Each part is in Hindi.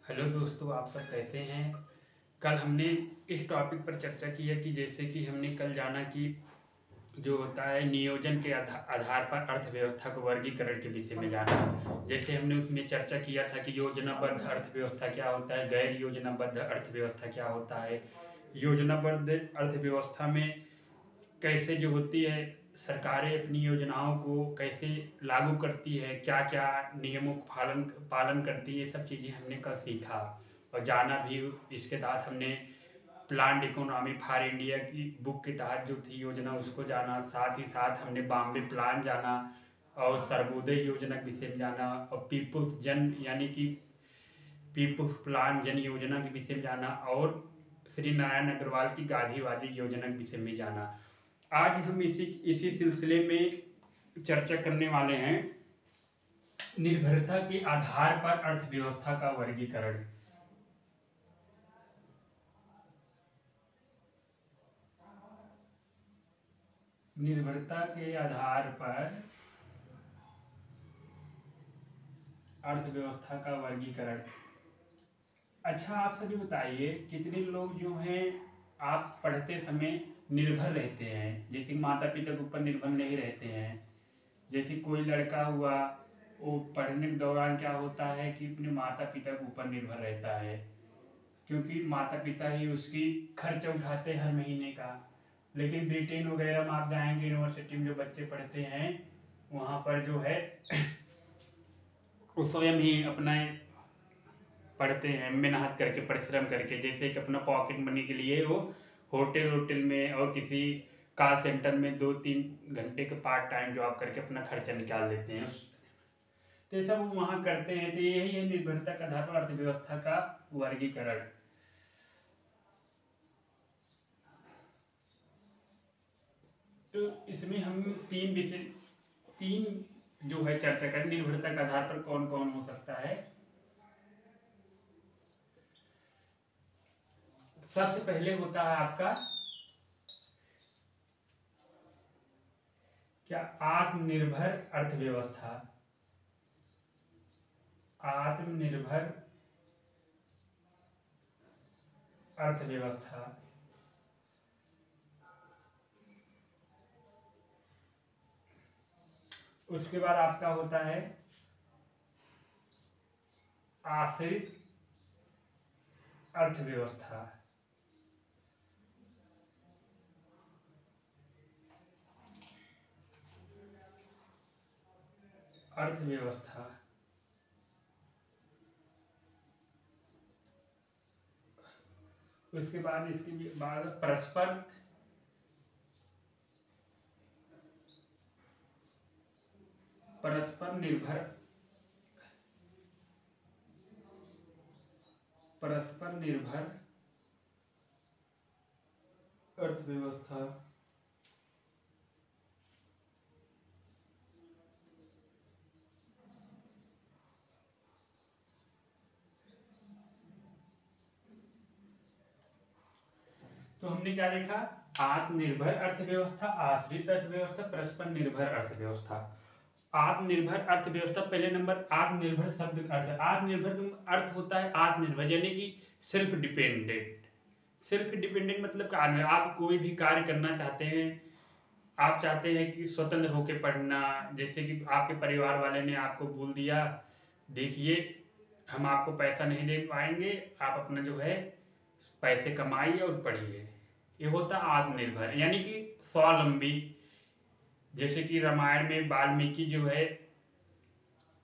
हेलो दोस्तों, आप सब कैसे हैं। कल हमने इस टॉपिक पर चर्चा की है कि जैसे कि हमने कल जाना कि जो होता है नियोजन के आधार पर अर्थव्यवस्था को वर्गीकरण के विषय में जाना। जैसे हमने उसमें चर्चा किया था कि योजनाबद्ध अर्थव्यवस्था क्या होता है, गैर योजनाबद्ध अर्थव्यवस्था क्या होता है। योजनाबद्ध अर्थव्यवस्था में कैसे जो होती है सरकारें अपनी योजनाओं को कैसे लागू करती है, क्या क्या नियमों का पालन पालन करती है, ये सब चीज़ें हमने कल सीखा और जाना भी। इसके तहत हमने प्लान्ड इकोनॉमी फॉर इंडिया की बुक के तहत जो थी योजना उसको जाना, साथ ही साथ हमने बॉम्बे प्लान जाना और सर्वोदय योजना के विषय में जाना और पीपुल्स जन यानी कि पीपुल्स प्लान जन योजना के विषय में जाना और श्री नारायण अग्रवाल की गांधीवादी योजना के विषय में जाना। आज हम इसी इसी सिलसिले में चर्चा करने वाले हैं निर्भरता के आधार पर अर्थव्यवस्था का वर्गीकरण। निर्भरता के आधार पर अर्थव्यवस्था का वर्गीकरण। अच्छा, आप सभी बताइए कितने लोग जो हैं आप पढ़ते समय निर्भर रहते हैं, जैसे माता पिता के ऊपर निर्भर नहीं रहते हैं। जैसे कोई लड़का हुआ, वो पढ़ने के दौरान क्या होता है कि अपने माता पिता के ऊपर निर्भर रहता है, क्योंकि माता पिता ही उसकी खर्च उठाते हैं हर महीने का। लेकिन ब्रिटेन वगैरह में आप जाएंगे, यूनिवर्सिटी में जो बच्चे पढ़ते हैं वहाँ पर जो है वो स्वयं ही अपना पढ़ते हैं, मेहनत करके परिश्रम करके। जैसे कि अपना पॉकेट मनी के लिए वो होटल वोटल में और किसी कॉल सेंटर में 2-3 घंटे के पार्ट टाइम जॉब करके अपना खर्चा निकाल लेते हैं। तो ये सब वहाँ करते हैं। तो यही है निर्भरता के आधार पर अर्थव्यवस्था का वर्गीकरण। तो इसमें हम तीन जो है चर्चा करें निर्भरता के आधार पर कौन कौन हो सकता है। सबसे पहले होता है आपका क्या, आत्मनिर्भर अर्थव्यवस्था। आत्मनिर्भर अर्थव्यवस्था। उसके बाद आपका होता है आश्रित अर्थव्यवस्था। अर्थव्यवस्था। उसके बाद इसके बाद परस्पर परस्पर निर्भर परस्पर निर्भर अर्थव्यवस्था। तो हमने क्या देखा, आत्मनिर्भर अर्थव्यवस्था, आश्रित अर्थव्यवस्था, परस्पर निर्भर अर्थव्यवस्था। आत्मनिर्भर अर्थव्यवस्था, पहले नंबर आत्मनिर्भर शब्द का अर्थ। आत्मनिर्भर का अर्थ होता है आत्मनिर्भर यानी कि सेल्फ डिपेंडेंट। सेल्फ डिपेंडेंट मतलब आप कोई भी कार्य करना चाहते हैं, आप चाहते हैं कि स्वतंत्र होकर पढ़ना। जैसे कि आपके परिवार वाले ने आपको बोल दिया, देखिए हम आपको पैसा नहीं दे पाएंगे, आप अपना जो है पैसे कमाइए और पढ़िए। ये होता आत्मनिर्भर यानी कि स्वावलंबी। जैसे कि रामायण में वाल्मीकि जो है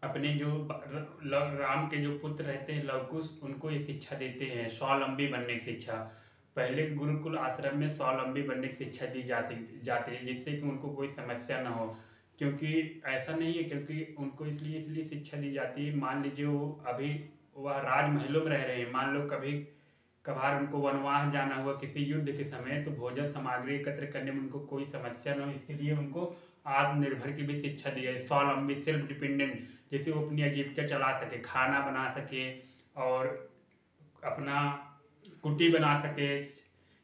अपने जो राम के जो पुत्र रहते हैं लवकुश, उनको ये शिक्षा देते हैं स्वावलंबी बनने की शिक्षा। पहले गुरुकुल आश्रम में स्वावलंबी बनने की शिक्षा दी जाती है, जिससे कि उनको कोई समस्या ना हो। क्योंकि ऐसा नहीं है, क्योंकि उनको इसलिए शिक्षा दी जाती है, मान लीजिए वो अभी वह राजमहलों में रह रहे हैं, मान लो कभी कभार उनको वनवास जाना हुआ किसी युद्ध के समय, तो भोजन सामग्री एकत्र करने में उनको कोई समस्या न हो, इसके लिए उनको आत्मनिर्भर की भी शिक्षा दी है, स्वावलंबी सेल्फ डिपेंडेंट। जैसे वो अपनी आजीविका चला सके, खाना बना सके और अपना कुटी बना सके।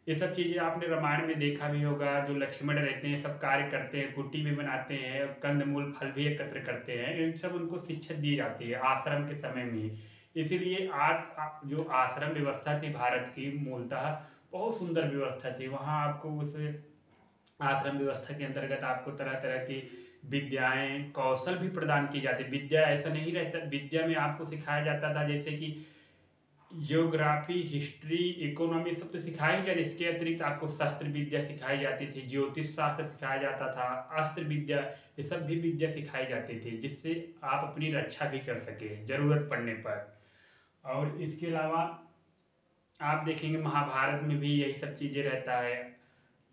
ये सब चीज़ें आपने रामायण में देखा भी होगा। जो लक्ष्मण रहते हैं सब कार्य करते हैं, कुटी भी बनाते हैं, कंदमूल फल भी एकत्र करते हैं, इन सब उनको शिक्षा दी जाती है आश्रम के समय में। इसीलिए आज जो आश्रम व्यवस्था थी भारत की मूलतः बहुत सुंदर व्यवस्था थी। वहाँ आपको उस आश्रम व्यवस्था के अंतर्गत आपको तरह तरह की विद्याएं कौशल भी प्रदान की जाती। विद्या ऐसा नहीं रहता, विद्या में आपको सिखाया जाता था जैसे कि ज्योग्राफी, हिस्ट्री, इकोनॉमी सब तो सिखाया ही जाता। इसके अतिरिक्त आपको शस्त्र विद्या सिखाई जाती थी, ज्योतिष शास्त्र सिखाया जाता था, अस्त्र विद्या, ये सब भी विद्या सिखाई जाती थी जिससे आप अपनी रक्षा भी कर सके जरूरत पड़ने पर। और इसके अलावा आप देखेंगे महाभारत में भी यही सब चीजें रहता है।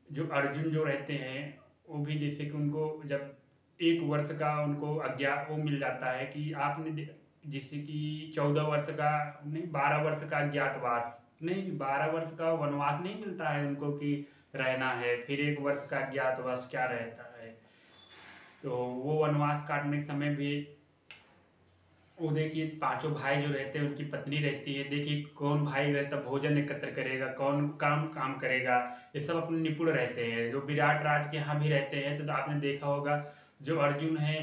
जो अर्जुन जो रहते हैं वो भी जैसे कि उनको जब 1 वर्ष का उनको अज्ञात वो मिल जाता है कि आपने जैसे कि 14 वर्ष का नहीं 12 वर्ष का अज्ञातवास नहीं 12 वर्ष का वनवास नहीं मिलता है उनको कि रहना है, फिर 1 वर्ष का अज्ञातवास क्या रहता है। तो वो वनवास काटने के समय भी वो देखिए पांचों भाई जो रहते हैं उनकी पत्नी रहती है, देखिए कौन भाई रहता भोजन एकत्र करेगा, कौन काम करेगा, ये सब अपने निपुण रहते हैं। जो विराट राज के यहाँ भी रहते हैं तो आपने देखा होगा जो अर्जुन है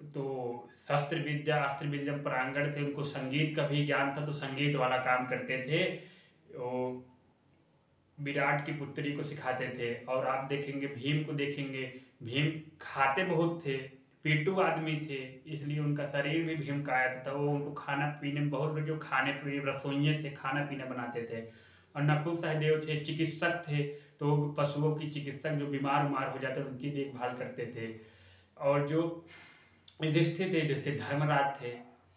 तो शस्त्र विद्या अस्त्र विद्या प्रांगण थे, उनको संगीत का भी ज्ञान था तो संगीत वाला काम करते थे, वो विराट की पुत्री को सिखाते थे। और आप देखेंगे भीम को देखेंगे, भीम खाते बहुत थे, पेटू आदमी थे, इसलिए उनका शरीर भी भीम का आया था। वो उनको खाना पीने में बहुत जो खाने पीने रसोइये थे, खाना पीना बनाते थे। और नकुल सहदेव थे चिकित्सक थे, तो पशुओं की चिकित्सक जो बीमार उमार हो जाते उनकी देखभाल करते थे। और जो युधिष्ठिर धर्मराज थे,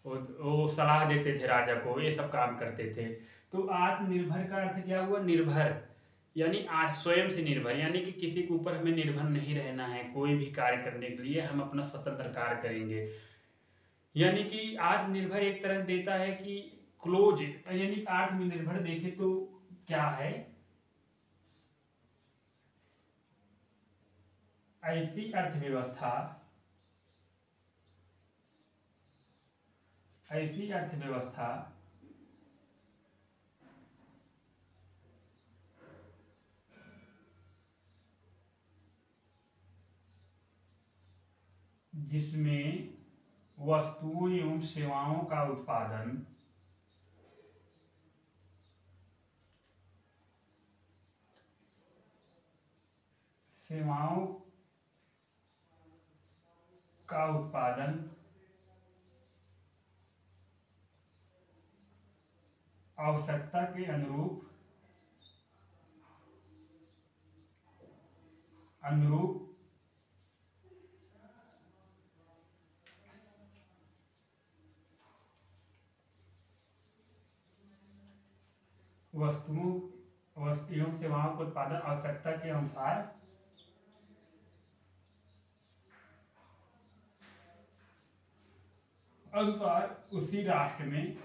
वो सलाह देते थे राजा को, ये सब काम करते थे। तो आत्मनिर्भर का अर्थ क्या हुआ? निर्भर यानी आज स्वयं से निर्भर, यानी कि किसी के ऊपर हमें निर्भर नहीं रहना है। कोई भी कार्य करने के लिए हम अपना स्वतंत्र कार्य करेंगे। यानी कि आत्मनिर्भर एक तरह देता है कि क्लोज, यानी आत्मनिर्भर देखे तो क्या है, ऐसी अर्थव्यवस्था जिसमें वस्तुओं एवं सेवाओं का उत्पादन आवश्यकता के अनुरूप वस्तुओं एवं सेवाओं के उत्पादन आवश्यकता के अनुसार उसी राष्ट्र में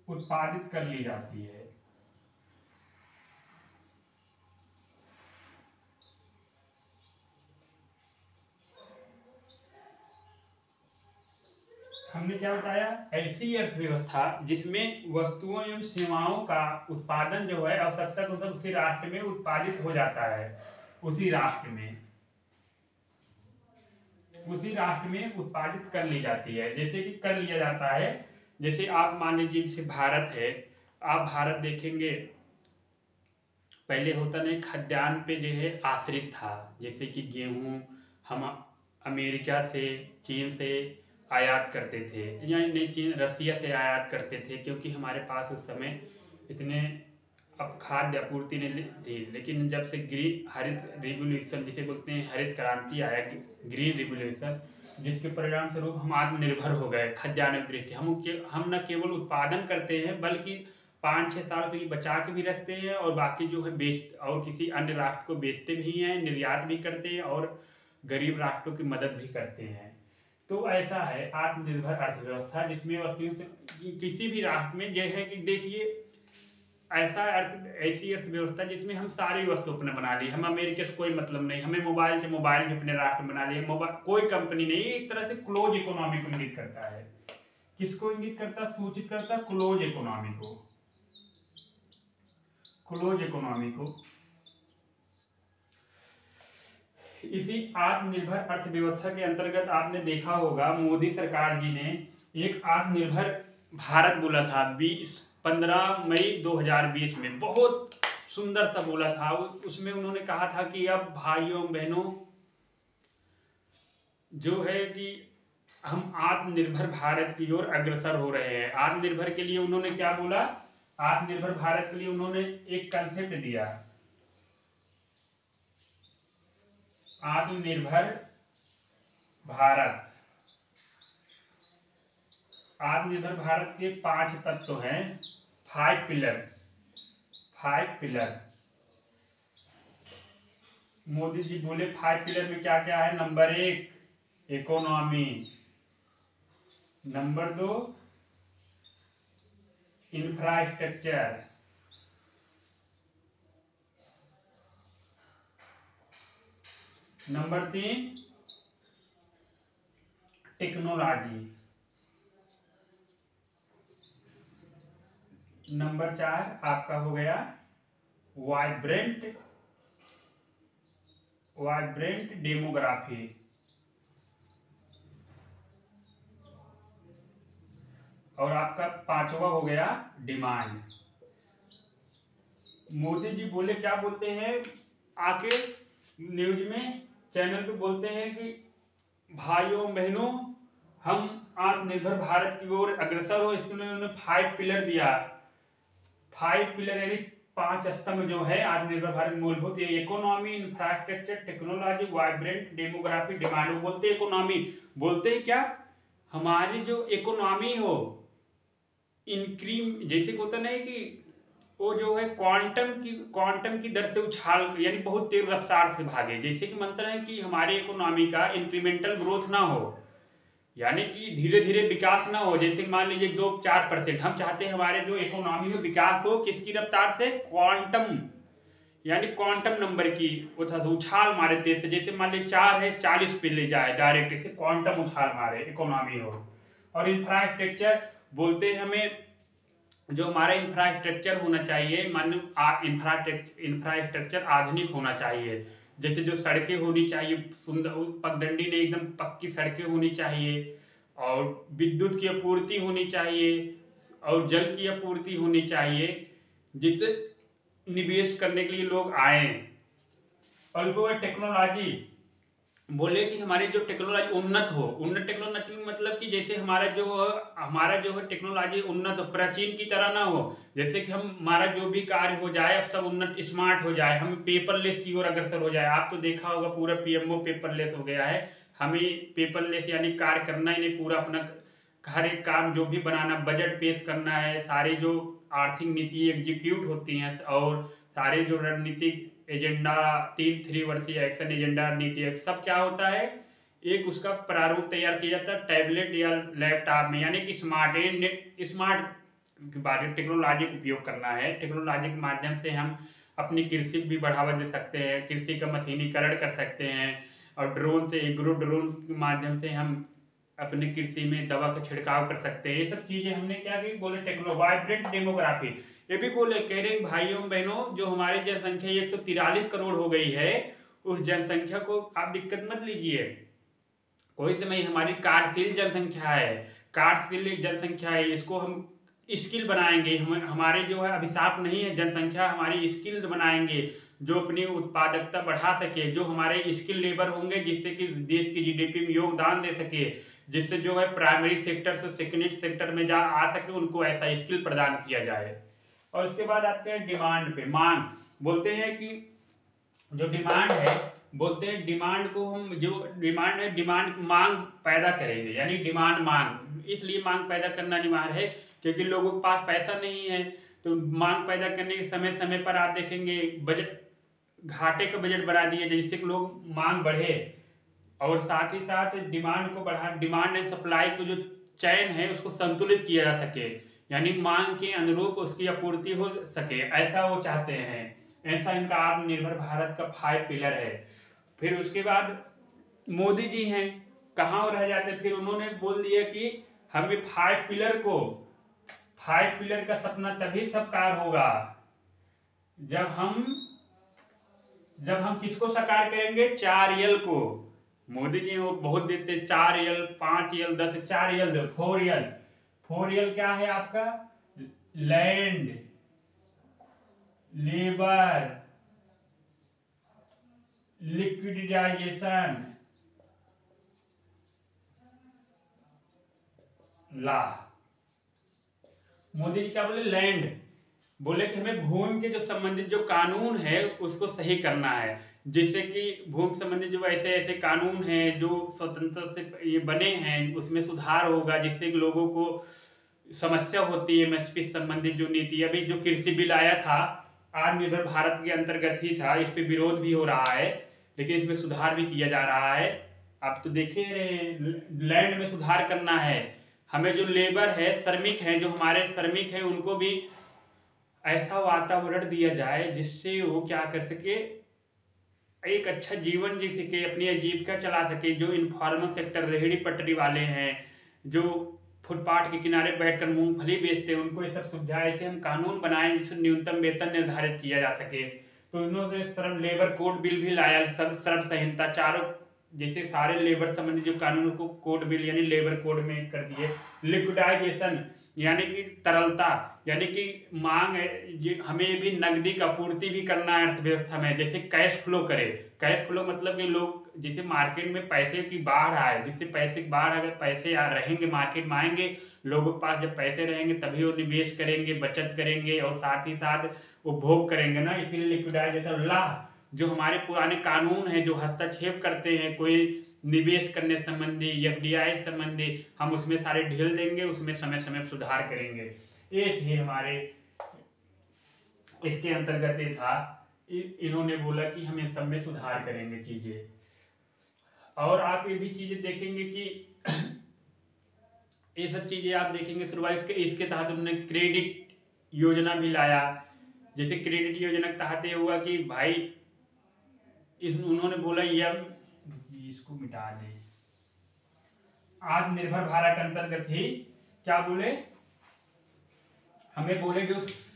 उत्पादित कर ली जाती है। हमने क्या बताया? ऐसी अर्थव्यवस्था जिसमें वस्तुओं एवं सेवाओं का उत्पादन जो है आवश्यकता के अनुसार उसी राष्ट्र में उत्पादित हो जाता है, उसी राष्ट्र में उत्पादित कर ली जाती है। जैसे कि कर लिया जाता है, जैसे आप मान लीजिए जैसे भारत है, आप भारत देखेंगे पहले होता नहीं खाद्यान्न पे जो है आश्रित था। जैसे कि गेहूं हम अमेरिका से चीन से आयात करते थे, या नहीं चीन रसिया से आयात करते थे, क्योंकि हमारे पास उस समय इतने अब खाद्य आपूर्ति नहीं थी। लेकिन जब से ग्रीन हरित रिवोल्यूशन जिसे बोलते हैं हरित क्रांति आया, ग्रीन रिवोल्यूशन, जिसके परिणाम स्वरूप हम आत्मनिर्भर हो गए खाद्यान्न दृष्टि। हम न केवल उत्पादन करते हैं बल्कि 5-6 साल से ये बचा के भी रखते हैं और बाकी जो है बेच और किसी अन्य राष्ट्र को बेचते भी हैं, निर्यात भी करते हैं और गरीब राष्ट्रों की मदद भी करते हैं। तो ऐसा है आत्मनिर्भर अर्थव्यवस्था जिसमें वस्तुओं से किसी भी राष्ट्र में यह है कि देखिए ऐसी अर्थव्यवस्था जिसमें हम सारी वस्तु अपने बना ली। हम अमेरिका से कोई मतलब नहीं, हमें मोबाइल भी अपने राष्ट्र में बना लिए, कोई कंपनी नहीं। एक तरह से क्लोज इकोनॉमी को इंगित करता है। किसको इंगित करता? सूचित करता क्लोज इकोनॉमी को। इसी आत्मनिर्भर अर्थव्यवस्था के अंतर्गत आपने देखा होगा मोदी सरकार जी ने एक आत्मनिर्भर भारत बोला था 15 मई 2020 में, बहुत सुंदर सा बोला था। उसमें उन्होंने कहा था कि अब भाइयों बहनों जो है कि हम आत्मनिर्भर भारत की ओर अग्रसर हो रहे हैं। आत्मनिर्भर के लिए उन्होंने क्या बोला, आत्मनिर्भर भारत के लिए उन्होंने एक कंसेप्ट दिया, आत्मनिर्भर भारत। आत्मनिर्भर भारत के 5 तत्व हैं, 5 पिलर। मोदी जी बोले 5 पिलर में क्या क्या है। Number 1 economy, number 2 infrastructure, number 3 technology, number 4 आपका हो गया वाइब्रेंट डेमोग्राफी, और आपका 5वां हो गया डिमांड। मोदी जी बोले, क्या बोलते हैं आके न्यूज में, चैनल पे बोलते हैं कि भाइयों बहनों हम आत्मनिर्भर भारत की ओर अग्रसर हो। इसके लिए उन्होंने 5 पिलर दिया। 5 पिलर यानी 5 स्तंभ जो है आत्मनिर्भर भारत मूलभूत, ये economy, infrastructure, technology, vibrant demography, demand. वो बोलते इकोनॉमी, बोलते हैं क्या, हमारी जो इकोनॉमी हो इंक्रीम, जैसे होता नहीं कि वो जो है क्वांटम की दर से उछाल, यानी बहुत तेज रफ्तार से भागे। जैसे कि मंत्र है कि हमारी इकोनॉमी का इंक्रीमेंटल ग्रोथ ना हो, यानी कि धीरे धीरे विकास ना हो। जैसे मान लीजिए 2-4%, हम चाहते हैं हमारे जो इकोनॉमी में विकास हो किसकी रफ्तार से, क्वांटम, यानी क्वांटम नंबर की उछाल मारे तेज से। जैसे मान लीजिए 4 है, 40 पे ले जाए डायरेक्ट, इसे क्वांटम उछाल मारे इकोनॉमी हो। और इंफ्रास्ट्रक्चर बोलते हैं हमें जो हमारा इंफ्रास्ट्रक्चर होना चाहिए, मान इंफ्रास्ट्रक्चर आधुनिक होना चाहिए। जैसे जो सड़कें होनी चाहिए सुंदर, पगडंडी ने एकदम पक्की सड़कें होनी चाहिए, और विद्युत की आपूर्ति होनी चाहिए, और जल की आपूर्ति होनी चाहिए, जिससे निवेश करने के लिए लोग आए। और वो टेक्नोलॉजी बोले कि हमारी जो टेक्नोलॉजी उन्नत हो। उन्नत टेक्नोलॉजी मतलब कि जैसे हमारा जो है टेक्नोलॉजी उन्नत हो, प्राचीन की तरह ना हो। जैसे कि हमारा जो भी कार्य हो जाए अब सब उन्नत स्मार्ट हो जाए, हम पेपरलेस की ओर अग्रसर हो जाए। आप तो देखा होगा पूरा पीएमओ पेपरलेस हो गया है। हमें पेपरलेस यानी कार्य करना ही नहीं, पूरा अपना हर एक काम जो भी बनाना, बजट पेश करना है, सारी जो आर्थिक नीति एग्जीक्यूट होती हैं, और सारे जो रणनीतिक एजेंडा 3 वर्षीय एक्शन एजेंडा नीति सब क्या होता है, एक उसका प्रारूप तैयार किया जाता है टैबलेट या लैपटॉप में। यानी कि स्मार्ट टेक्नोलॉजी का उपयोग करना है। टेक्नोलॉजी के माध्यम से हम अपनी कृषि भी बढ़ावा दे सकते हैं, कृषि का मशीनीकरण कर सकते हैं, और ड्रोन से एग्रो ड्रोन के माध्यम से हम अपनी कृषि में दवा का छिड़काव कर सकते हैं। ये सब चीजें हमने क्या की, बोले वाइब्रेंट डेमोग्राफी। ये भी बोले, कह रहे भाइयों बहनों जो हमारी जनसंख्या 143 करोड़ हो गई है, उस जनसंख्या को आप दिक्कत मत लीजिए। कोई समय हमारी कार्यशील जनसंख्या है, कार्यशील जनसंख्या है, इसको हम स्किल बनाएंगे। हमारे जो है अभिशाप नहीं है जनसंख्या, हमारी स्किल बनाएंगे जो अपनी उत्पादकता बढ़ा सके, जो हमारे स्किल लेबर होंगे जिससे कि देश की जीडीपी में योगदान दे सके, जिससे जो है प्राइमरी सेक्टर से सेकेंडरी सेक्टर में जा आ सके, उनको ऐसा स्किल प्रदान किया जाए। और उसके बाद आते हैं डिमांड पे, मांग। बोलते हैं कि जो डिमांड है, बोलते हैं डिमांड को हम, जो डिमांड है, डिमांड मांग पैदा करेंगे। यानी डिमांड मांग, इसलिए मांग पैदा करना अनिवार्य है क्योंकि लोगों के पास पैसा नहीं है। तो मांग पैदा करने के समय समय पर आप देखेंगे बजट, घाटे का बजट बना दिए जिससे कि लोग मांग बढ़े, और साथ ही साथ डिमांड को बढ़ा, डिमांड एंड सप्लाई को जो चैन है उसको संतुलित किया जा सके, यानी मांग के अनुरूप उसकी आपूर्ति हो सके, ऐसा वो चाहते हैं। ऐसा इनका आत्मनिर्भर भारत का 5 पिलर है। फिर उसके बाद मोदी जी हैं, कहाँ रह जाते, फिर उन्होंने बोल दिया कि हमें 5 पिलर का सपना तभी साकार होगा जब हम किसको साकार करेंगे, 4 यल को। मोदी जी वो बहुत देते, 4 यल, 5 यल, 10, 4 यल दो, 4 यल। 4 यल क्या है आपका, लैंड, लेबर, लिक्विडिटाइजेशन, ला। मोदी जी क्या बोले, लैंड, बोले कि हमें भूमि के जो संबंधित जो कानून है उसको सही करना है। जैसे कि भूमि संबंधित जो ऐसे ऐसे कानून हैं जो स्वतंत्र से ये बने हैं, उसमें सुधार होगा, जिससे लोगों को समस्या होती है एमएसपी संबंधित जो नीति। अभी जो कृषि बिल आया था, आत्मनिर्भर भारत के अंतर्गत ही था, इस पे विरोध भी हो रहा है, लेकिन इसमें सुधार भी किया जा रहा है। आप तो देखे रहे हैं, लैंड में सुधार करना है हमें। जो लेबर है, श्रमिक हैं, जो हमारे श्रमिक हैं, उनको भी ऐसा वातावरण दिया जाए जिससे वो क्या कर सके, एक अच्छा जीवन जी सके, अपनी आजीविका चला सके। जो इनफॉर्मल सेक्टर, रेहड़ी पटरी वाले हैं, जो फुटपाथ के किनारे बैठकर मूंगफली बेचते हैं, उनको ये सब सुविधा, ऐसे हम कानून बनाएं जिससे न्यूनतम वेतन निर्धारित किया जा सके। तो इन्होंने श्रम लेबर कोड बिल भी लाया, सब श्रम संहिता, चारों जैसे सारे लेबर संबंधी जो कानून को कोड बिल यानी लेबर कोड में कर दिए। लिक्विडाइजेशन यानी कि तरलता, यानी कि मांग है, हमें भी नकदी का आपूर्ति भी करना है अर्थव्यवस्था में, जैसे कैश फ्लो करे। कैश फ्लो मतलब कि लोग जैसे मार्केट में पैसे की बाढ़ आए, जिससे पैसे की बाढ़, अगर पैसे रहेंगे मार्केट में आएंगे, लोगों के पास जब पैसे रहेंगे तभी वो निवेश करेंगे, बचत करेंगे और साथ ही साथ उपभोग करेंगे ना। इसीलिए लिक्विडाइजेशन ला, जो हमारे पुराने कानून हैं जो हस्तक्षेप करते हैं कोई निवेश करने संबंधी, एफडीआई संबंधी, हम उसमें सारे ढील देंगे, उसमें समय समय सुधार करेंगे। ये थे हमारे, इसके अंतर्गत ये था, इन्होंने बोला कि हम इन सब में सुधार करेंगे चीजें। और आप ये भी चीजें देखेंगे कि ये सब चीजें आप देखेंगे शुरुआत, इसके तहत उन्होंने क्रेडिट योजना भी लाया। जैसे क्रेडिट योजना के तहत ये हुआ कि भाई उन्होंने बोला यह, इसको मिटा दे, आत्मनिर्भर भारत के अंतर्गत ही क्या बोले, हमें बोले कि उस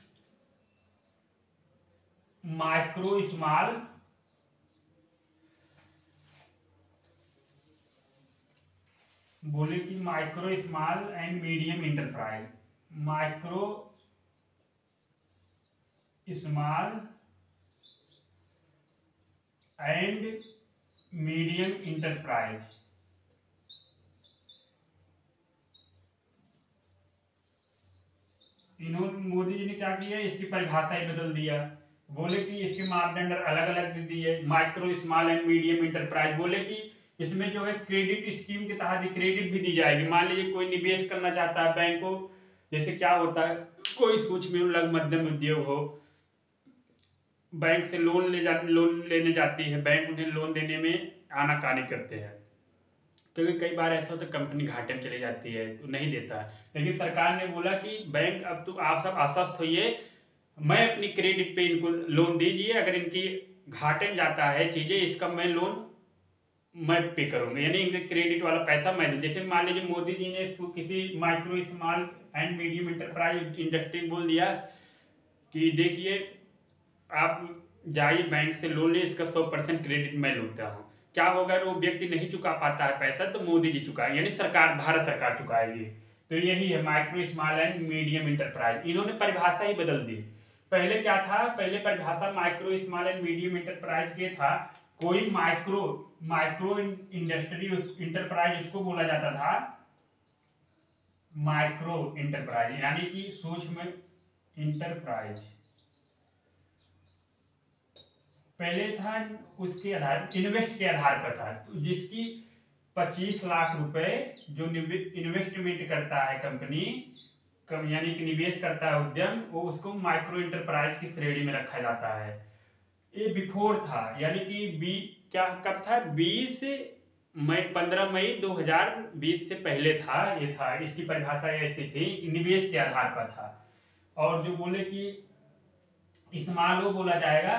माइक्रो स्मॉल, बोले कि micro small and medium enterprise, micro small and medium enterprise, इन्होंने मोदी जी ने क्या किया, इसकी परिभाषा ही बदल दिया। बोले कि इसके मापदंड अलग अलग दिए, micro small and medium enterprise. बोले कि इसमें जो है क्रेडिट स्कीम के तहत क्रेडिट भी दी जाएगी। मान लीजिए कोई निवेश करना चाहता है, बैंकों जैसे क्या होता है, कोई सूक्ष्म लघु मध्यम उद्योग हो, बैंक से लोन लेने जाती है, बैंक उन्हें लोन देने में आनाकानी करते हैं, क्योंकि कई बार ऐसा होता है कंपनी घाटे में चली जाती है तो नहीं देता है। लेकिन सरकार ने बोला कि बैंक अब तो आप सब आश्वस्त होइए, मैं अपनी क्रेडिट पे इनको लोन दीजिए, अगर इनकी घाटे में जाता है चीजें, इसका मैं लोन मैं पे करूंगा, यानी इनके क्रेडिट वाला पैसा मैं दूं। जैसे मान लीजिए मोदी जी ने किसी micro small and medium enterprise industry बोल दिया कि देखिए आप जाइए बैंक से लोन ले, इसका 100% क्रेडिट मैं लूटता हूँ। क्या होगा, वो व्यक्ति नहीं चुका पाता है पैसा तो मोदी जी चुकाए, यानी सरकार, भारत सरकार चुकाएगी। तो यही है micro small and medium enterprise. इन्होंने परिभाषा ही बदल दी। पहले क्या था, पहले परिभाषा micro small and medium enterprise के था, कोई माइक्रो इंडस्ट्री इंटरप्राइज उसको बोला जाता था, माइक्रो इंटरप्राइज यानी कि सूक्ष्म इंटरप्राइज पहले था। उसके आधार, इन्वेस्ट के आधार पर था, तो जिसकी 25 लाख रुपए जो इन्वेस्टमेंट करता है कंपनी, यानी कि निवेश करता है उद्यम, वो उसको माइक्रो इंटरप्राइज की श्रेणी में रखा जाता है। ये बिफोर था, यानी कि क्या कब था, 15 मई 2020 से पहले था। ये था, इसकी परिभाषा ऐसी थी, निवेश के आधार पर था। और जो बोले कि स्मॉल वो बोला जाएगा,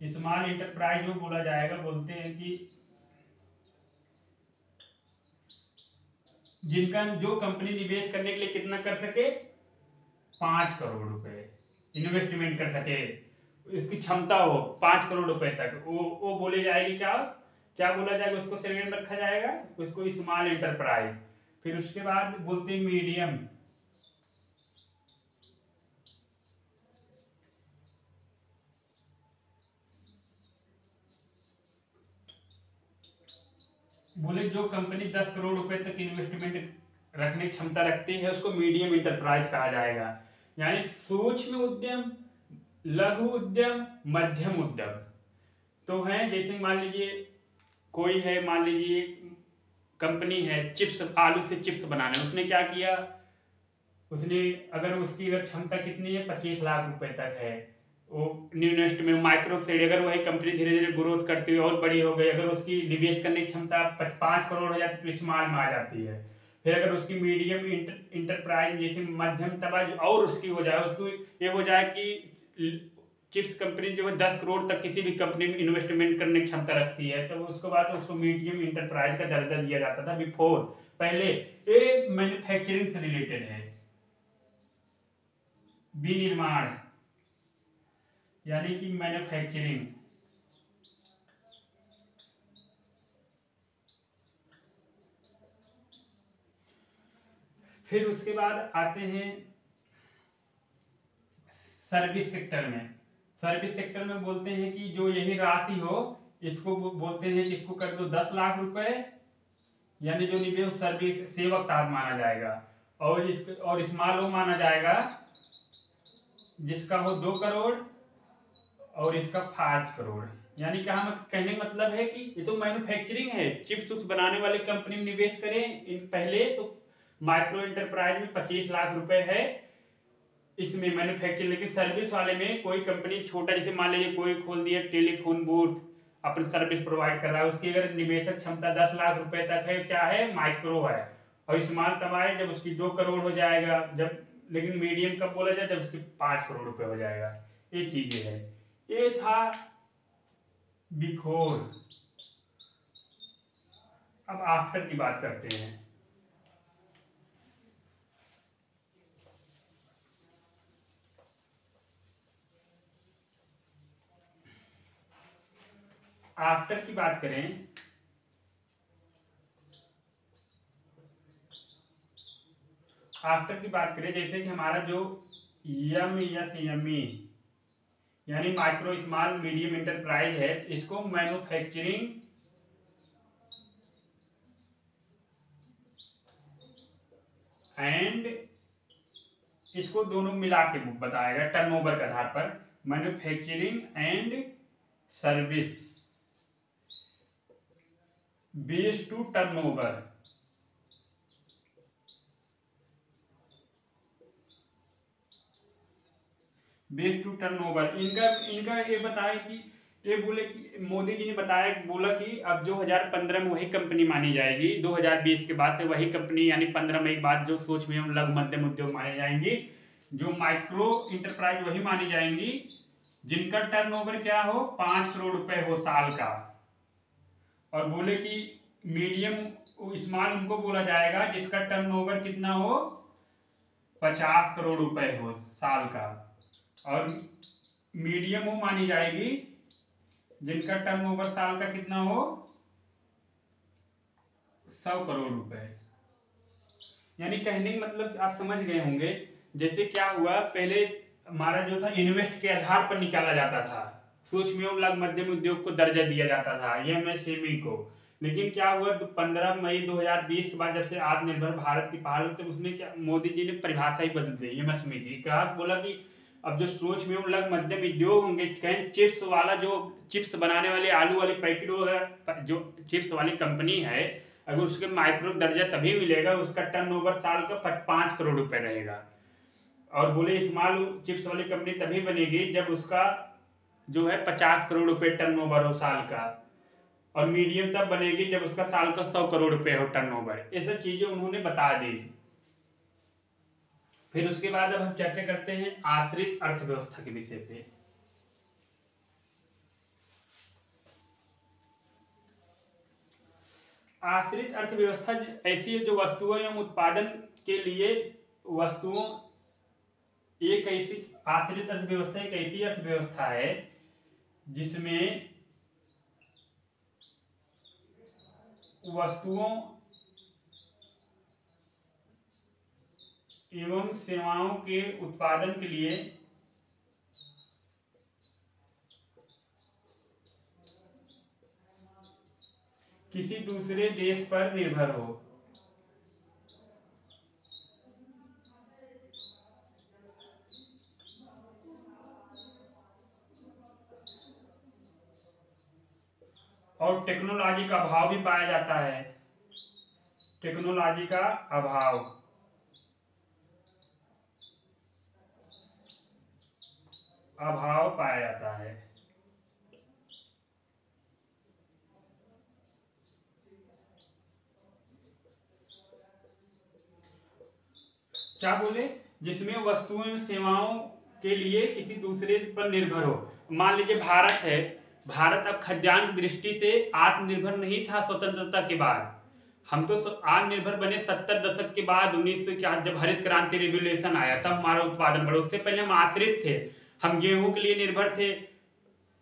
स्मॉल इंटरप्राइज वो बोला जाएगा, बोलते हैं कि जिनका जो कंपनी निवेश करने के लिए कितना कर सके, 5 करोड़ रुपए इन्वेस्टमेंट कर सके, इसकी क्षमता हो 5 करोड़ रुपए तक, वो बोली जाएगी क्या, क्या बोला जाएगा, उसको श्रेणी में रखा जाएगा, उसको स्मॉल एंटरप्राइज। फिर उसके बाद बोलते हैं मीडियम, बोले जो कंपनी 10 करोड़ रुपए तक इन्वेस्टमेंट रखने की क्षमता रखती है उसको मीडियम इंटरप्राइज कहा जाएगा। यानी सूक्ष्म उद्यम, लघु उद्यम, मध्यम उद्यम तो है। जैसे मान लीजिए कोई है, मान लीजिए कंपनी है चिप्स, आलू से चिप्स बनाने, उसने क्या किया, उसने अगर उसकी अगर क्षमता कितनी है 25 लाख रुपए तक है, वो न्यूनेस्ट में माइक्रो से, अगर वही कंपनी धीरे धीरे ग्रोथ करती हुई और बड़ी हो गई, अगर उसकी निवेश करने की क्षमता 5 करोड़ हो जाती तो स्मॉल में आ जाती है। फिर अगर उसकी मीडियम इंटरप्राइज जैसे मध्यम तबाज और उसकी हो जाए, उसको ये हो जाए कि चिप्स कंपनी जो है 10 करोड़ तक किसी भी कंपनी में इन्वेस्टमेंट करने की क्षमता रखती है, तो उसके बाद उसको मीडियम इंटरप्राइज का दर्जा दिया जाता था बिफोर। पहले ये मैन्युफैक्चरिंग से रिलेटेड है, विनिर्माण यानी कि मैन्युफैक्चरिंग। फिर उसके बाद आते हैं सर्विस सेक्टर में। सर्विस सेक्टर में बोलते हैं कि जो यही राशि हो इसको बोलते हैं कि इसको कर दो 10 लाख रुपए, यानी जो निवेश सर्विस सेवक ताब माना जाएगा। और स्मॉल वो माना जाएगा जिसका हो 2 करोड़ और इसका 5 करोड़। यानी क्या हम कहने का मतलब है कि ये तो मैन्युफैक्चरिंग है, चिप्स उप्स बनाने वाली कंपनी में निवेश करें पहले तो माइक्रो एंटरप्राइज में 25 लाख रुपए है इसमें मैन्युफैक्चरिंग। लेकिन सर्विस वाले में कोई कंपनी छोटा, जैसे मान लीजिए कोई खोल दिया टेलीफोन बूथ अपनी सर्विस प्रोवाइड कर रहा है, उसकी अगर निवेशक क्षमता 10 लाख रुपए तक है, क्या है, माइक्रो है। और स्मॉल तब आए जब उसकी 2 करोड़ हो जाएगा, जब, लेकिन मीडियम कब बोला जाए जब उसकी 5 करोड़ रुपए हो जाएगा। ये चीजें है। ये था बिफोर। अब आफ्टर की बात करते हैं। आफ्टर की बात करें, आफ्टर की बात करें जैसे कि हमारा जो MSME यानी माइक्रो स्मॉल मीडियम इंटरप्राइज है, इसको मैन्युफैक्चरिंग एंड, इसको दोनों मिला के बताएगा टर्नओवर के आधार पर, manufacturing and service based to turnover. Based to turnover इनका इनका ये बताया कि, ये बोले कि मोदी जी ने बताया, बोला कि अब 2015 में वही कंपनी मानी जाएगी, 2020 के बाद से वही कंपनी, यानी 15 मई के बाद जो सूक्ष्म एवं लघु मध्यम उद्योग माने जाएंगी, जो माइक्रो इंटरप्राइज वही मानी जाएंगी जिनका टर्नओवर क्या हो 5 करोड़ रुपए हो साल का। और बोले कि मीडियम स्मॉल उनको बोला जाएगा जिसका टर्नओवर कितना हो 50 करोड़ रुपए हो साल का। और मीडियम वो मानी जाएगी जिनका टर्नओवर साल का कितना हो 100 करोड़ रुपए। यानी कहने का मतलब आप समझ गए होंगे, जैसे क्या हुआ, पहले हमारा जो था इन्वेस्ट के आधार पर निकाला जाता था, सूक्ष्म एवं लघु मध्यम उद्योग को दर्जा दिया जाता था MSME को। लेकिन क्या हुआ 15 मई 2020 के बाद जब से आत्मनिर्भर भारत की पहल, तो उसने क्या, मोदी जी ने परिभाषा ही बदल दी MSME की। कहा, बोला कि अब जो सूक्ष्म एवं लघु मध्यम उद्योग होंगे, कहीं चिप्स वाला जो चिप्स बनाने वाले आलू वाले पैकेट वगैरह जो चिप्स वाली कंपनी है, अगर उसके माइक्रो दर्जा तभी मिलेगा उसका टर्नओवर साल का 5 करोड़ रुपए रहेगा। और बोले स्मॉल चिप्स वाली कंपनी तभी बनेगी जब उसका जो है 50 करोड़ रुपए टर्नओवर हो साल का। और मीडियम तब बनेगी जब उसका साल का 100 करोड़ रुपए हो टर्नओवर। ये सब चीजें उन्होंने बता दी। फिर उसके बाद अब हम चर्चा करते हैं आश्रित अर्थव्यवस्था के विषय पे। आश्रित अर्थव्यवस्था ऐसी है जो वस्तुओं एवं उत्पादन के लिए वस्तुओं एक ऐसी आश्रित अर्थव्यवस्था एक ऐसी अर्थव्यवस्था है जिसमें वस्तुओं एवं सेवाओं के उत्पादन के लिए किसी दूसरे देश पर निर्भर हो। और टेक्नोलॉजी का अभाव भी पाया जाता है। टेक्नोलॉजी का अभाव पाया जाता है। क्या बोले? जिसमें वस्तुओं एवं सेवाओं के लिए किसी दूसरे पर निर्भर हो। मान लीजिए भारत है, भारत अब खाद्यान्न की दृष्टि से आत्मनिर्भर नहीं था स्वतंत्रता के बाद। हम तो आत्मनिर्भर बने 70 दशक के बाद, 1900 क्या, जब हरित क्रांति रेवोल्यूशन आया तब हमारा उत्पादन बढ़ा। उससे पहले हम आश्रित थे, हम गेहूं के लिए निर्भर थे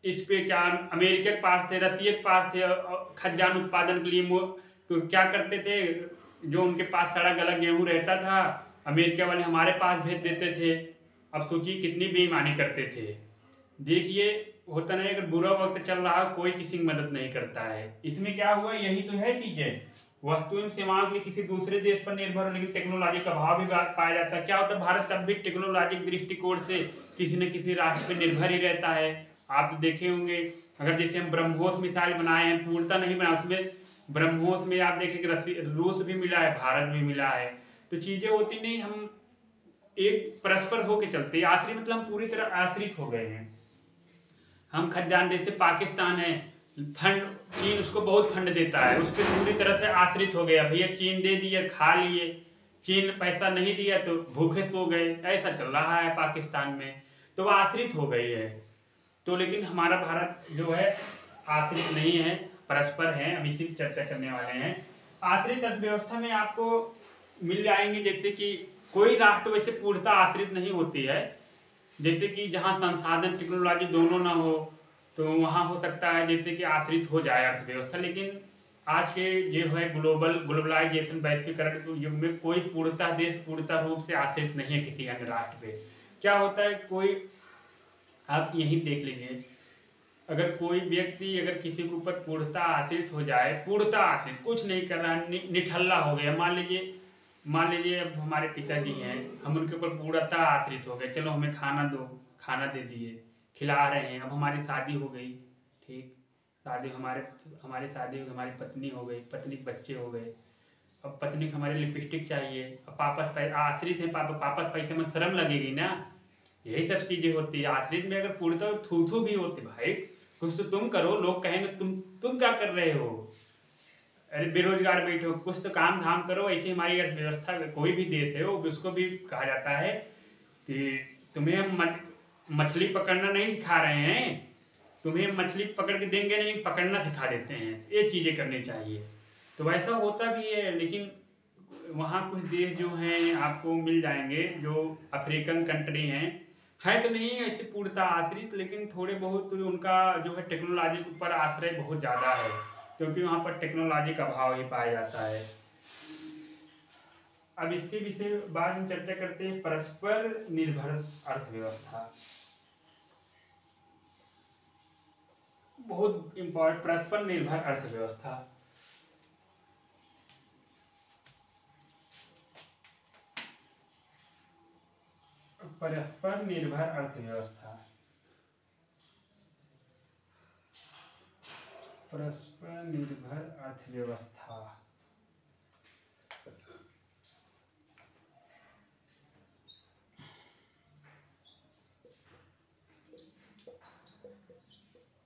इस पे, क्या अमेरिका के पास थे, रसिया के पास थे खाद्यान्न उत्पादन के लिए। तो क्या करते थे, जो उनके पास सड़ा गला गेहूं रहता था अमेरिका वाले हमारे पास भेज देते थे। अब सोचिए कितनी बेईमानी करते थे। देखिए होता नहीं, अगर बुरा वक्त चल रहा है कोई किसी की मदद नहीं करता है। इसमें क्या हुआ, यही तो है चीजें, वस्तु एवं सेवाओं के लिए किसी दूसरे देश पर निर्भर हो, लेकिन टेक्नोलॉजी का अभाव भी पाया जाता है। क्या होता है, भारत तब भी टेक्नोलॉजिक दृष्टिकोण से किसी न किसी राष्ट्र पर निर्भर ही रहता है। आप देखे होंगे, अगर जैसे हम ब्रह्मोस मिसाइल बनाए हैं, पूर्णता नहीं बना, उसमें ब्रह्मोस में आप देखेंगे रूस भी मिला है, भारत भी मिला है। तो चीजें होती नहीं, हम एक परस्पर होके चलते हैं। आश्रित मतलब हम पूरी तरह आश्रित हो गए हैं। हम खाद्यान्न, जैसे पाकिस्तान है, फंड चीन उसको बहुत फंड देता है, उस पर पूरी तरह से आश्रित हो गया। भैया चीन दे दिया, खा लिए, चीन पैसा नहीं दिया तो भूखे सो गए। ऐसा चल रहा है पाकिस्तान में, तो वो आश्रित हो गई है। तो लेकिन हमारा भारत जो है आश्रित नहीं है, परस्पर है। अब इसी की चर्चा करने वाले हैं। आश्रित अर्थव्यवस्था में आपको मिल जाएंगे, जैसे कि कोई राष्ट्र वैसे पूर्णतः आश्रित नहीं होती है। जैसे कि जहाँ संसाधन टेक्नोलॉजी दोनों ना हो तो वहाँ हो सकता है जैसे कि आश्रित हो जाए अर्थव्यवस्था। लेकिन आज के जो है ग्लोबलाइजेशन, वैश्वीकरण के युग में कोई पूर्णतः देश पूर्णतः रूप से आश्रित नहीं है किसी अन्य राष्ट्र पे। क्या होता है, कोई आप यही देख लीजिए, अगर कोई व्यक्ति अगर किसी के ऊपर पूर्णतः आश्रित हो जाए, पूर्णतः आश्रित कुछ नहीं कर रहा, निठल्ला हो गया, मान लीजिए अब हमारे पिताजी हैं, हम उनके ऊपर पूर्णतः आश्रित हो गए, चलो हमें खाना दो, खाना दे दिए, खिला रहे हैं। अब हमारी शादी हो गई, ठीक, शादी हमारी शादी हो गई, हमारी पत्नी हो गई, पत्नी के बच्चे हो गए। अब पत्नी को हमारे लिपस्टिक चाहिए, अब पापा आश्रित है, पापा पैसे में शर्म लगेगी ना। यही सब चीजें होती है। आश्रित में अगर पूर्णतः थू भी होती, भाई कुछ तो तुम करो, लोग कहेंगे तुम क्या कर रहे हो, अरे बेरोजगार बैठे हो, कुछ तो काम धाम करो। ऐसी हमारी अर्थव्यवस्था, कोई भी देश है वो, उसको भी कहा जाता है कि तुम्हें हम मछली पकड़ना नहीं सिखा रहे हैं, तुम्हें मछली पकड़ के देंगे नहीं, पकड़ना सिखा देते हैं। ये चीजें करनी चाहिए। तो वैसा होता भी है। लेकिन वहाँ कुछ देश जो हैं आपको मिल जाएंगे, जो अफ्रीकन कंट्री हैं, है तो नहीं ऐसे पूर्णतः आश्रित, लेकिन थोड़े बहुत उनका जो है टेक्नोलॉजी के ऊपर आश्रय बहुत ज़्यादा है, क्योंकि वहाँ पर टेक्नोलॉजी का अभाव ही पाया जाता है। अब इसके विषय बाद हम चर्चा करते हैं परस्पर निर्भर अर्थव्यवस्था। बहुत इंपॉर्टेंट, परस्पर निर्भर अर्थव्यवस्था। परस्पर निर्भर अर्थव्यवस्था, परस्पर निर्भर अर्थव्यवस्था।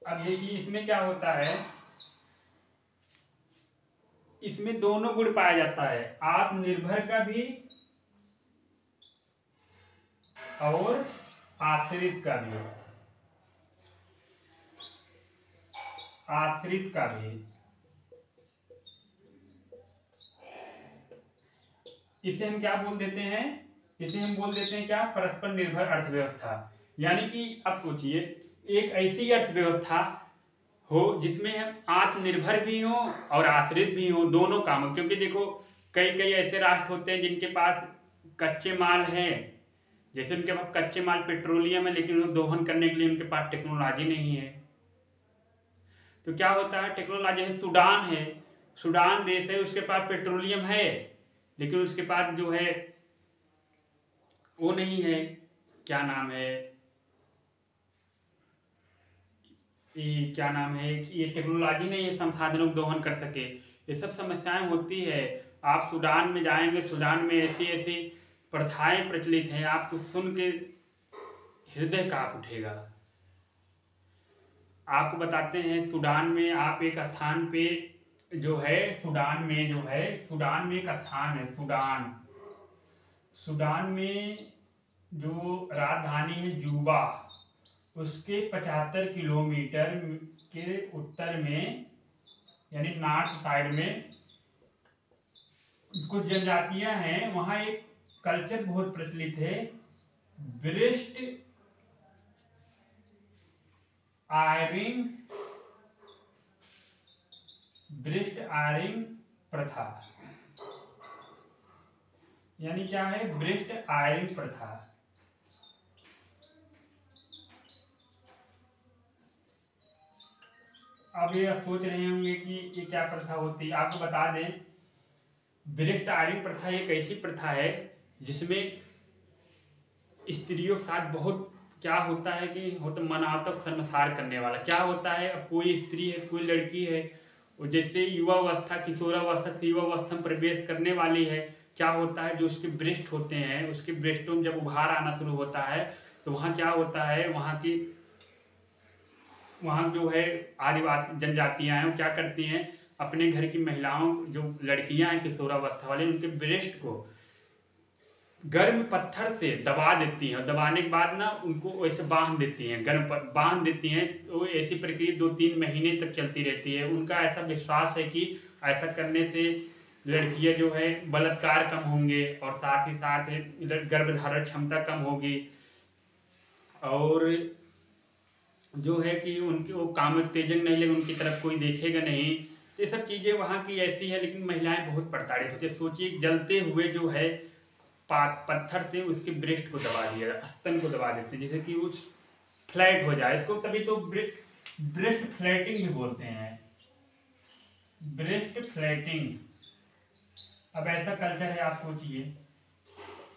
अब देखिए इसमें क्या होता है, इसमें दोनों गुण पाया जाता है, आत्मनिर्भर का भी और आश्रित का भी, आश्रित का भी। इसे हम क्या बोल देते हैं, इसे हम बोल देते हैं क्या, परस्पर निर्भर अर्थव्यवस्था। यानी कि अब सोचिए एक ऐसी अर्थव्यवस्था हो जिसमें हम आत्मनिर्भर भी हो और आश्रित भी हो, दोनों काम। क्योंकि देखो कई कई ऐसे राष्ट्र होते हैं जिनके पास कच्चे माल है, जैसे उनके पास कच्चे माल पेट्रोलियम है, लेकिन उन्हें दोहन करने के लिए उनके पास टेक्नोलॉजी नहीं है। तो क्या होता है, टेक्नोलॉजी है, सूडान है, सूडान देश है, उसके पास पेट्रोलियम है, लेकिन उसके पास जो है वो नहीं है, क्या नाम है, ये क्या नाम है कि ये टेक्नोलॉजी नहीं है संसाधनों को दोहन कर सके। ये सब समस्याएं होती है। आप सूडान में जाएंगे, सूडान में ऐसी ऐसी प्रथाएं प्रचलित हैं, आपको सुन के हृदय कांप उठेगा। आपको बताते हैं, सूडान में आप एक स्थान पे जो है, सूडान में जो है, सूडान में एक स्थान है, सूडान, सूडान में जो राजधानी है जूबा, उसके 75 किलोमीटर के उत्तर में यानी नॉर्थ साइड में कुछ जनजातियां हैं, वहां एक कल्चर बहुत प्रचलित है, ब्रेस्ट आयरिंग, ब्रेस्ट आयरिंग प्रथा। यानी क्या है, ब्रेस्ट आयरिंग प्रथा। अब ये आप सोच रहे होंगे कि ये क्या प्रथा होती है। आपको बता दें, ब्रेस्ट आयरिंग प्रथा एक ऐसी प्रथा है जिसमें स्त्रियों के साथ बहुत क्या होता है कि होता मनातक संसार करने वाला क्या होता है। अब कोई स्त्री है, कोई लड़की है, वो जैसे युवावस्था, किशोरावस्था से युवावस्था में प्रवेश करने वाली है, क्या होता है, जो उसके ब्रेस्ट होते हैं, उसके ब्रेस्टों में जब उभार आना शुरू होता है तो वहाँ क्या होता है, वहाँ जो है आदिवासी जनजातियां हैं, वो क्या करती हैं, अपने घर की महिलाओं, जो लड़कियां हैं किशोरावस्था वाले, उनके ब्रेस्ट को गर्म पत्थर से दबा देती हैं, और दबाने के बाद ना उनको ऐसे बांध देती हैं, गर्म बांध देती हैं। तो ऐसी प्रक्रिया 2-3 महीने तक चलती रहती है। उनका ऐसा विश्वास है कि ऐसा करने से लड़कियां जो है बलात्कार कम होंगे, और साथ ही साथ गर्भधारण क्षमता कम होगी, और जो है कि उनके वो काम उत्तेजक नहीं लगे, उनकी तरफ कोई देखेगा नहीं। तो ये सब चीज़ें वहाँ की ऐसी है, लेकिन महिलाएं बहुत प्रताड़ित होती है। सोचिए जलते हुए जो है पत्थर से उसके ब्रेस्ट को दबा दिया, स्तन को दबा देते हैं, जिससे कि वो फ्लैट हो जाए। इसको तभी तो ब्रेस्ट फ्लैटिंग भी बोलते हैं, ब्रेस्ट फ्लैटिंग। अब ऐसा कल्चर है, आप सोचिए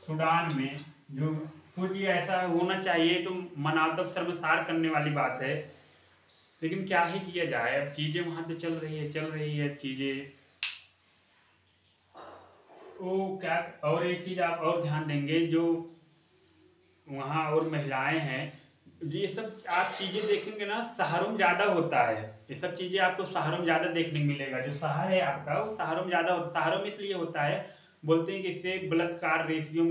सूडान में, जो सोचिए ऐसा होना चाहिए तो मनातक शर्मसार करने वाली बात है, लेकिन क्या ही किया जाए। अब चीजें वहां तो चल रही है चीजें। वो क्या, और एक चीज आप और ध्यान देंगे, जो वहाँ और महिलाएं हैं, ये सब आप चीजें देखेंगे ना, शहरों में ज्यादा होता है। ये सब चीजें आपको शहरों में ज्यादा देखने को मिलेगा। जो शहर है आपका, वो शहरों में ज्यादा होता, शहरों में इसलिए होता है, बोलते हैं कि इससे बलात्कार रेशियो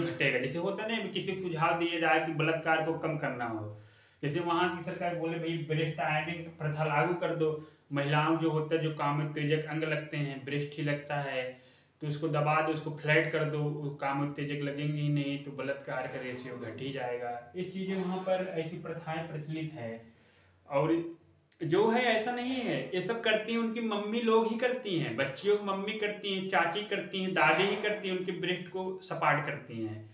घटेगा। जैसे होता है ना, किसी को सुझाव दिया जाए कि बलात्कार को कम करना हो, जैसे वहाँ की सरकार बोले भाई ब्रेस्ट आयनिंग प्रथा लागू कर दो, महिलाओं जो होता है, जो काम उत्तेजक अंग लगते हैं, ब्रेस्ट ही लगता है, तो उसको दबा दो, उसको फ्लैट कर दो, काम उत्तेजक लगेंगे ही नहीं, तो बलात्कार का रेशियो घट ही जाएगा। ये चीज़ें वहाँ पर ऐसी प्रथाएं प्रचलित है। और जो है ऐसा नहीं है, ये सब करती हैं उनकी मम्मी लोग ही करती हैं, बच्चियों की मम्मी करती हैं, चाची करती हैं, दादी ही करती हैं, उनके ब्रेस्ट को सपाट करती हैं।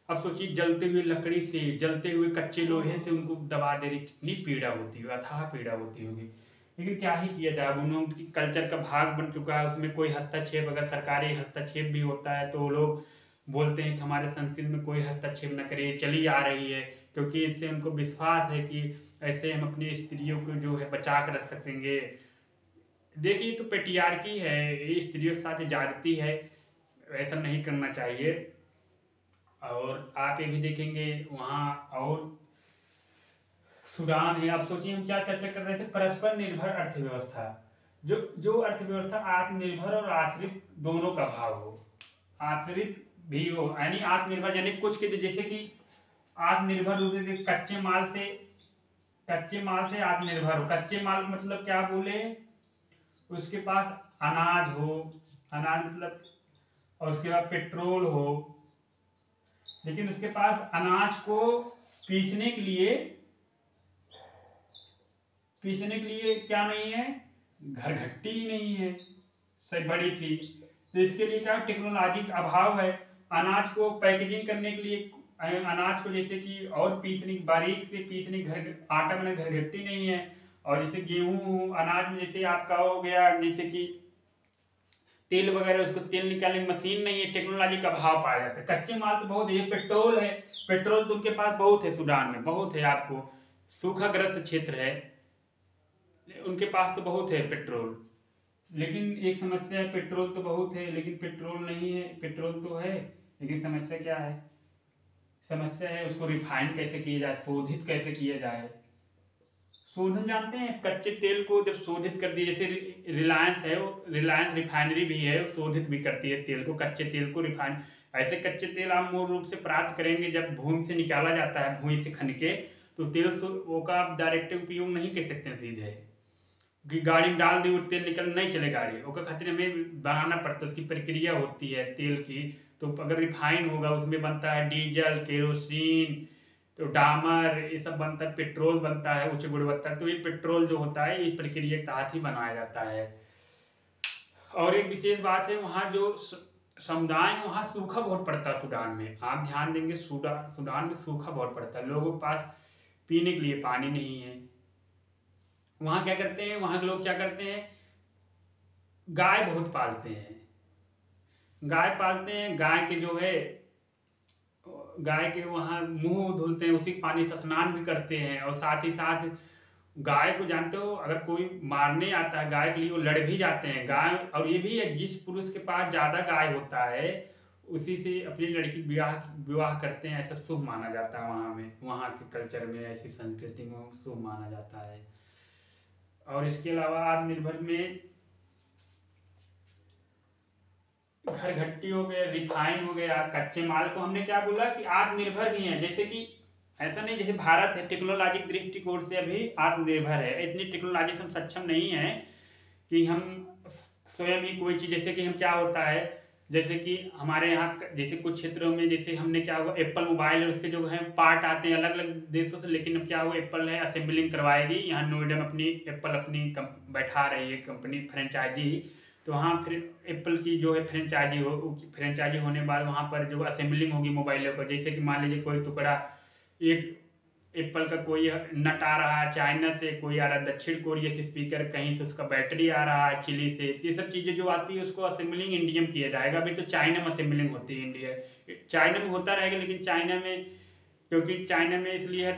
अब सोचिए जलते हुए लकड़ी से, जलते हुए कच्चे लोहे से उनको दबा दे रही, कितनी पीड़ा होती होगी, अथाह पीड़ा होती होगी। लेकिन क्या ही किया जाए, उन्होंने कल्चर का भाग बन चुका है, उसमें कोई हस्तक्षेप, अगर सरकारी हस्तक्षेप भी होता है तो वो लोग बोलते हैं कि हमारे संस्कृति में कोई हस्तक्षेप न करे, चली आ रही है, क्योंकि इससे उनको विश्वास है कि ऐसे हम अपनी स्त्रियों को जो है बचा कर रख सकेंगे। देखिए तो पेट्रियार्की है, ये स्त्रियों के साथ ज्यादती है, ऐसा नहीं करना चाहिए। और आप ये भी देखेंगे वहाँ, और सूडान है। अब सोचिए हम क्या चर्चा कर रहे थे, परस्पर निर्भर अर्थव्यवस्था, जो जो अर्थव्यवस्था आत्मनिर्भर और आश्रित दोनों का भाव हो, आश्रित भी हो, यानी आत्मनिर्भर यानी कुछ के जैसे कि आत्मनिर्भर रूप से कच्चे माल से आत्मनिर्भर हो। कच्चे माल मतलब क्या बोले, उसके पास अनाज हो, अनाज मतलब, और उसके बाद पेट्रोल हो, लेकिन उसके पास अनाज को पीसने के लिए क्या नहीं है, घरघट्टी ही नहीं है सही बड़ी सी। तो इसके लिए क्या टेक्नोलॉजी का अभाव है। अनाज को पैकेजिंग करने के लिए, अनाज को जैसे कि और पीसने, बारीक से पीसने, घर आटा में घरघट्टी नहीं है। और जैसे गेहूं अनाज में जैसे आपका हो गया, जैसे कि तेल वगैरह, उसको तेल निकालने की मशीन नहीं है, टेक्नोलॉजी का अभाव पाया जाता है। कच्चे माल तो बहुत है, पेट्रोल है, पेट्रोल तो उनके पास बहुत है, सूडान में बहुत है। आपको सूखाग्रस्त क्षेत्र है, उनके पास तो बहुत है पेट्रोल। लेकिन एक समस्या है, पेट्रोल तो बहुत है लेकिन पेट्रोल नहीं है। पेट्रोल तो है लेकिन समस्या क्या है, समस्या है उसको रिफाइन कैसे किया जाए, शोधित कैसे किया जाए। शोधन जानते हैं, कच्चे तेल को जब शोधित कर दिए, जैसे रिलायंस है, वो रिलायंस रिफाइनरी भी है, वो शोधित भी करती है तेल को, कच्चे तेल को रिफाइन। ऐसे कच्चे तेल आप मूल रूप से प्राप्त करेंगे जब भूमि से निकाला जाता है, भूमि से खन के, तो तेल वो का आप डायरेक्ट उपयोग नहीं कर सकते हैं सीधे कि गाड़ी में डाल दी और तेल निकल नहीं चले गाड़ी, उसका खातिर हमें बनाना पड़ता है, उसकी प्रक्रिया होती है तेल की। तो अगर रिफाइन होगा उसमें बनता है डीजल, केरोसिन, तो डामर, ये सब बनता है, पेट्रोल बनता है उच्च गुणवत्ता। तो ये पेट्रोल जो होता है इस प्रक्रिया के तहत ही बनाया जाता है। और एक विशेष बात है, वहाँ जो समुदाय है वहाँ सूखा बहुत पड़ता है सूडान में। आप ध्यान देंगे सूडान में सूखा बहुत पड़ता है, लोगों के पास पीने के लिए पानी नहीं है। वहाँ क्या करते हैं, वहाँ के लोग क्या करते हैं, गाय बहुत पालते हैं। गाय पालते हैं, गाय के जो है, गाय के वहाँ मुंह धुलते हैं, उसी पानी से स्नान भी करते हैं। और साथ ही साथ गाय को जानते हो, अगर कोई मारने आता है गाय के लिए, वो लड़ भी जाते हैं गाय। और ये भी है, जिस पुरुष के पास ज्यादा गाय होता है उसी से अपनी लड़की विवाह करते हैं, ऐसा शुभ माना जाता है। वहाँ में, वहाँ के कल्चर में, ऐसी संस्कृति में शुभ माना जाता है। और इसके अलावा आत्मनिर्भर में घरघट्टी हो गया, रिफाइन हो गया, कच्चे माल को हमने क्या बोला कि आत्मनिर्भर भी है। जैसे कि ऐसा नहीं, जैसे भारत है टेक्नोलॉजी दृष्टिकोण से अभी आत्मनिर्भर है, इतनी टेक्नोलॉजी से हम सक्षम नहीं है कि हम स्वयं ही कोई चीज़, जैसे कि हम क्या होता है, जैसे कि हमारे यहाँ जैसे कुछ क्षेत्रों में, जैसे हमने क्या हुआ, एप्पल मोबाइल है, उसके जो है पार्ट आते हैं अलग अलग देशों से, लेकिन अब क्या हुआ, एप्पल है असेंबलिंग करवाएगी यहाँ नोएडा में, अपनी एप्पल अपनी बैठा रही है कंपनी फ्रेंचाइजी। तो वहाँ फिर एप्पल की जो है फ्रेंचाइजी होने के बाद वहाँ पर जो असेंबलिंग होगी मोबाइलों को, जैसे कि मान लीजिए कोई टुकड़ा, एक एप्पल का कोई नट आ रहा है चाइना से, कोई आ रहा है दक्षिण कोरिया से स्पीकर, कहीं से उसका बैटरी आ रहा है चिली से, ये सब चीज़ें जो आती है उसको असेंबलिंग इंडिया में किया जाएगा। अभी तो चाइना में असेंबलिंग होती है, इंडिया चाइना में होता रहेगा, लेकिन चाइना में, क्योंकि चाइना में इसलिए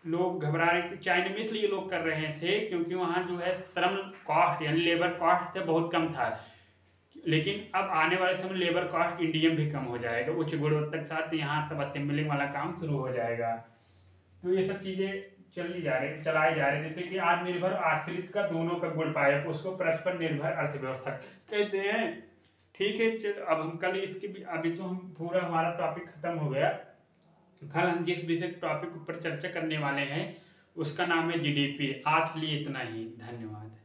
लोग घबरा रहे, चाइना में इसलिए लोग कर रहे थे क्योंकि वहाँ जो है श्रम कॉस्ट यानी लेबर कॉस्ट से बहुत कम था। लेकिन अब आने वाले समय लेबर कॉस्ट इंडिया में भी कम हो जाएगा उच्च गुणवत्ता के साथ, यहाँ तब असेंबलिंग वाला काम शुरू हो जाएगा। तो ये सब चीज़ें चलाई जा रही, जैसे कि आत्मनिर्भर आश्रित का दोनों का गुण पाया, उसको परस्पर निर्भर अर्थव्यवस्था कहते हैं। ठीक है, चल अब हम कल इसके भी, अभी तो हम पूरा हमारा टॉपिक खत्म हो गया। कल हम जिस विषय टॉपिक ऊपर चर्चा करने वाले हैं उसका नाम है जीडीपी। आज के लिए इतना ही, धन्यवाद।